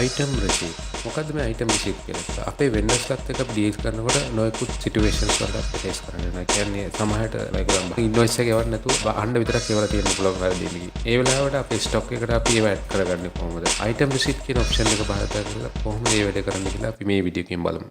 item receipt. මොකද්ද මේ item receipt කියලා? අපේ වෙන්ඩර්ස්ලත් එක්ක අපි ඩීල් කරනකොට නොයෙකුත් සිටුේෂන්ස් වලට අපි ෆේස් කරන්න වෙනවා. කියන්නේ සමහරට මේක ඉන්වොයිස් එක ගෙවන්න නැතුව අහන්න විතරක් ගෙවලා තියෙන්න පුළුවන් වැඩි. ඒ වෙලාවට අපේ ස්ටොක් එකට අපි ඒව ඇඩ් කරගන්නේ කොහොමද? item receipt කියන ඔප්ෂන් එක බලලා කරලා කොහොමද මේ වැඩ කරන්නේ කියලා අපි මේ වීඩියෝ එකෙන් බලමු.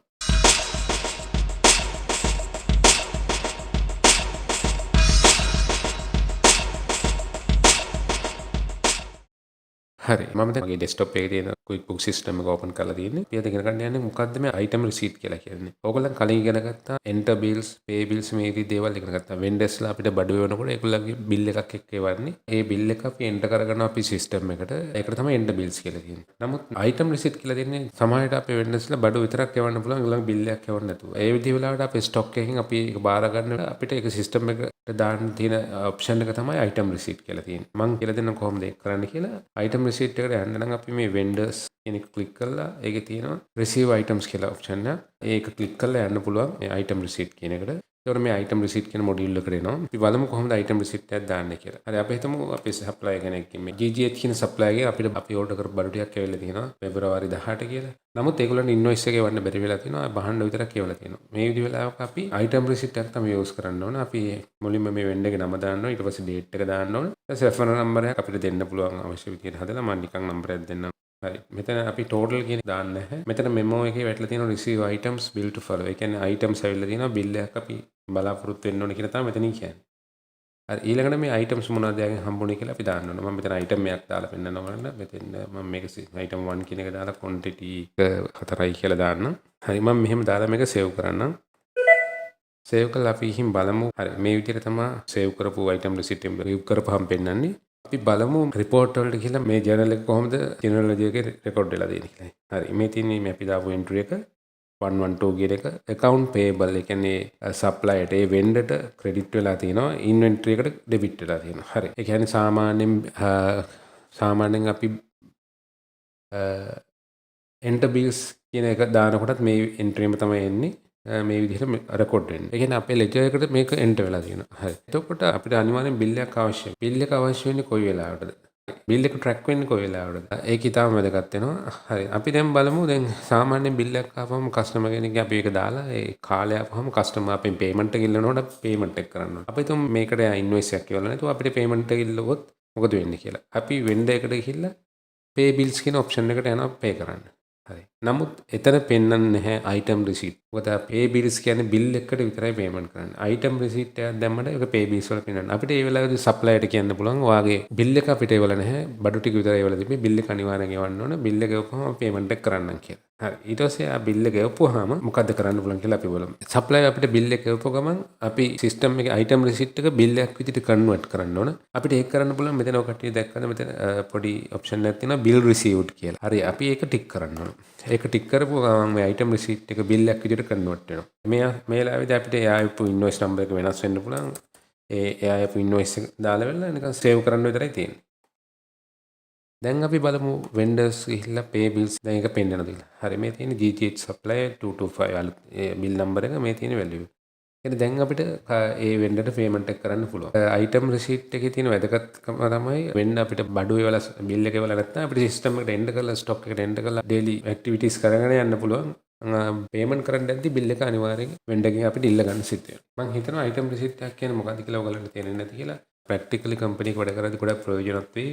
හරි මම දැන් මගේ ඩෙස්ක්ටොප් එකේ තියෙන QuickBooks System එක ඕපන් කරලා තියෙන්නේ. අපි අද ඉගෙන ගන්න යන්නේ මොකද්ද මේ item receipt කියලා කියන්නේ. ඕගොල්ලන් කලින් ඉගෙන ගත්තා enter bills, pay bills මේ විදිහේ දේවල් ඉගෙන ගත්තා. vendors ලා අපිට බඩු වෙනකොට ඒගොල්ලන්ගේ bill එකක් එක්ක එවන්නේ. ඒ bill එක අපි enter කරගන්නවා අපි system එකට. ඒකට තමයි enter bills කියලා කියන්නේ. නමුත් item receipt කියලා දෙන්නේ සමහරවිට අපේ vendors ලා බඩු විතරක් එවන්න පුළුවන්. ඒගොල්ලන් bill එකක් එවන්න නැතුව. ඒ විදිහ වෙලාවට අපේ stock එකකින් අපි ඒක බාර ගන්න අපිට ඒක system එකට දාන්න තියෙන option එක තමයි item receipt කියලා තියෙන්නේ. මම කියලා දෙන්නම් කොහොමද ඒක කරන්න කියලා. item receipt එකට යන්න නම් අපි මේ vendors කියන එක click කරලා ඒකේ තියෙනවා receive items කියලා option එක. ඒක click කරලා යන්න පුළුවන් මේ item receipt කියන එකට. ඒතකොට මේ item receipt කියන module එකට එනවා. අපි බලමු කොහොමද item receipt එකක් දාන්නේ කියලා. හරි අපි හිතමු අපි supplier කෙනෙක්ගෙන් මේ GGH කියන supplier එකෙන් අපිට අපි order කරපු බඩු ටිකක් ඇවිල්ලා තියෙනවා පෙබරවාරි 18 කියලා. නමුත් ඒගොල්ලන්ට invoice එක එවන්න බැරි වෙලා තියෙනවා. බහන්න විතරක් එවලා තියෙනවා. මේ විදිහ වෙලාවක අපි item receipt එකක් තමයි use කරන්න ඕන. අපි මුලින්ම මේ vendor එකේ නම දාන්න ඕන. ඊට පස්සේ date එක දාන්න ඕන. ඊට පස්සේ reference number එකක් අපිට දෙන්න පුළුවන් අවශ්‍ය විදිහට හදලා මම නිකන් number එකක් දෙන්නම්. හරි මෙතන අපි total කියන දාන්න නැහැ. මෙතන memo එකේ වැටලා තියෙනවා receive items bill to follow. ඒ කියන්නේ items ඇවිල්ලා තියෙනවා bill එකක් අපි බලාපොරොත්තු වෙන්න ඕනේ කියලා තමයි මෙතනින් කියන්නේ. හරි ඊළඟට මේ items මොනවද යකින් හම්බුනේ කියලා අපි දාන්න ඕනේ. මම මෙතන item එකක් දාලා පෙන්නනවා බලන්න. මෙතන මම මේක item 1 කියන එක දාලා quantity 4යි කියලා දාන්න. හරි මම මෙහෙම දාලා මේක save කරන්නම්. save කරලා අපි හිම් බලමු. හරි මේ විදිහට තමයි save කරපු item receipt එක view කරපුවම පෙන්නන්නේ. අපි බලමු report වලට කියලා මේ journal එක කොහොමද journal එකේ record වෙලා තියෙන්නේ කියලා. හරි මේ තියෙන්නේ මේ අපි දාපු entry එක 112 කියන එක account payable ඒ කියන්නේ supplierට ඒ vendorට credit වෙලා තියෙනවා inventory එකට debit වෙලා තියෙනවා. හරි. ඒ කියන්නේ සාමාන්‍යයෙන් අපි enter bills කියන එක දානකොටත් මේ entry එක තමයි එන්නේ. මේ විදිහට රෙකෝඩ් වෙන්නේ. ඒ කියන්නේ අපේ ලෙජර් එකට මේක එන්ටර් වෙලා තියෙනවා. හරි. එතකොට අපිට අනිවාර්යෙන් බිල් එකක් අවශ්‍යයි. බිල් එක අවශ්‍ය වෙන්නේ කොයි වෙලාවටද? බිල් එක ට්‍රැක් වෙන්නේ කොයි වෙලාවටද? ඒක ඊටම වැදගත් වෙනවා. හරි. අපි දැන් බලමු දැන් සාමාන්‍යයෙන් බිල් එකක් ආවම කස්ටමර් කෙනෙක්ගේ අපි ඒක දාලා ඒ කාලය ආවම කස්ටමර් අපෙන් පේමන්ට් එක ඉල්ලනකොට පේමන්ට් එක කරන්න ඕනේ. අපි තුන් මේකට ඉන්වොයිස් එකක් කියවලා නැතුව අපිට පේමන්ට් එක ඉල්ලුවොත් මොකද වෙන්නේ කියලා. අපි වෙන්ඩර් එකට ගිහිල්ලා pay bills කියන ඔප්ෂන් එකට යනවා pay කරන්න. හරි. නමුත් එතන පෙන්වන්නේ නැහැ item receipt. මොකද pay bills කියන්නේ bill එකකට විතරයි payment කරන්නේ. item receipt එකක් දැම්මම ඒක pay bills වල පෙන්වන්නේ. අපිට ඒ වෙලාවේදී supplierට කියන්න පුළුවන් ඔයාගේ bill එක අපිට එවලා නැහැ. බඩු ටික විතරයි එවලා තිබ්බේ. bill එක අනිවාර්යෙන් එවන්න ඕන. bill එක එවපුවම payment එක කරන්නම් කියලා. හරි. ඊට පස්සේ ආ bill එක එවපුවාම මොකද්ද කරන්න පුළුවන් කියලා අපි බලමු. supplier අපිට bill එක එවපුව ගමන් අපි system එකේ item receipt එක bill එකක් විදිහට convert කරන්න ඕන. අපිට ඒක කරන්න පුළුවන් මෙතන ඔය කට්ටිය දැක්කද මෙතන පොඩි option එකක් තියෙනවා bill received කියලා. හරි. අපි ඒක ටික් කරන්න ඕන. ඒක ටික් කරපුව ගමන් මේ item receipt එක bill එකක් විදිහට convert වෙනවා. මේ වෙලාවේදී අපිට එයා ආපු invoice number එක වෙනස් වෙන්න පුළුවන්. එයා ආපු invoice එක දාලා වෙලා නිකන් save කරන්න විතරයි තියෙන්නේ. දැන් අපි බලමු vendors ගිහිල්ලා pay bills දැන් ඒක පෙන්නන දෙයක්. හරි මේ තියෙන GGH supplier 225 bill number එක මේ තියෙන value. එහෙනම් දැන් අපිට ඒ vendorට payment එක කරන්න පුළුවන්. item receipt එකේ තියෙන වැදගත්කම තමයි vendor අපිට බඩු ඒවලා bill එක ඒවලා නැත්නම් අපිට system එකට එන්න කරලා stock එකට එන්න කරලා daily activities කරගෙන යන්න පුළුවන්. payment කරන්න යද්දි bill එක අනිවාර්යෙන් vendor එකෙන් අපිට ඉල්ල ගන්න සිද්ධ වෙනවා. මම හිතනවා item receipt එකක් කියන්නේ මොකක්ද කියලා ඔයගලන්ට තේරෙන්නේ නැති කියලා. practically company එක වැඩ කරද්දි ගොඩක් ප්‍රයෝජනවත් වෙයි.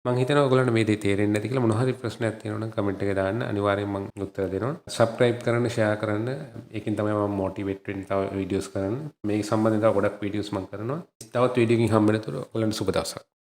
මම හිතනවා ඔයගලන්ට මේ දේ තේරෙන්නේ නැති කියලා මොනවා හරි ප්‍රශ්නයක් තියෙනවා නම් කමෙන්ට් එකේ දාන්න අනිවාර්යෙන් මම උත්තර දෙනවා. subscribe කරන්න, share කරන්න. ඒකෙන් තමයි මම motivate වෙන්නේ තව videos කරන්න. මේ සම්බන්ධව තව ගොඩක් videos මම කරනවා. තවත් video එකකින් හම්බ වෙනතුරු ඔයගලන්ට සුබ දවසක්.